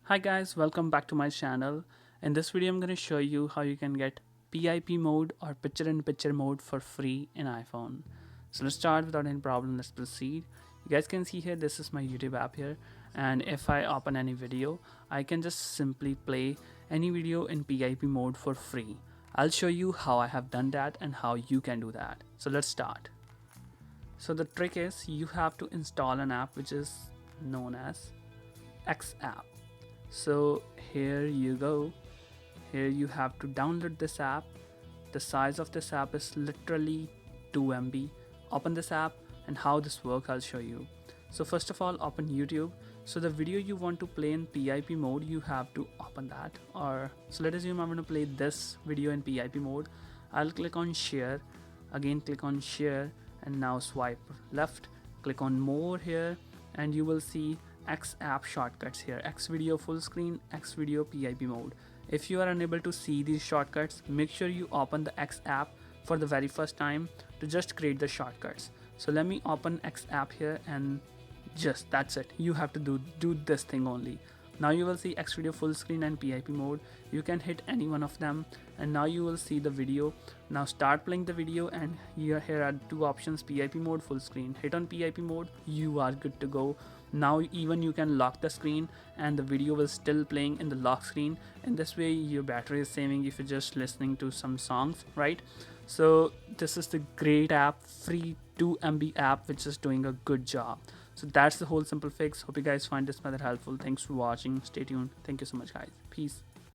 Hi guys, welcome back to my channel. In this video I'm going to show you how you can get PiP mode or picture-in-picture mode for free in iPhone. So let's start without any problem, let's proceed. You guys can see here, this is my YouTube app here, and if I open any video, I can just simply play any video in PiP mode for free. I'll show you how I have done that and how you can do that. So let's start. So the trick is you have to install an app which is known as X app. So here you go. Here you have to download this app. The size of this app is literally 2 MB. Open this app, and how this works I'll show you. So first of all, open YouTube. So the video you want to play in PiP mode, you have to open that. Or so let us assume I'm going to play this video in PiP mode. I'll click on share. Again click on share, and now swipe left. Click on more here, and you will see X app shortcuts here: X video full screen, X video PiP mode. If you are unable to see these shortcuts, make sure you open the X app for the very first time to just create the shortcuts. So let me open X app here, and just that's it. You have to do this thing only. Now you will see X video full screen and PiP mode. You can hit any one of them, and now you will see the video. Now start playing the video, and here are two options: PiP mode, full screen. Hit on PiP mode, you are good to go. Now even you can lock the screen and the video will still playing in the lock screen. In this way your battery is saving if you're just listening to some songs, right? So this is the great app, free 2 MB app, which is doing a good job. So that's the whole simple fix. Hope you guys find this method helpful. Thanks for watching. Stay tuned. Thank you so much guys. Peace.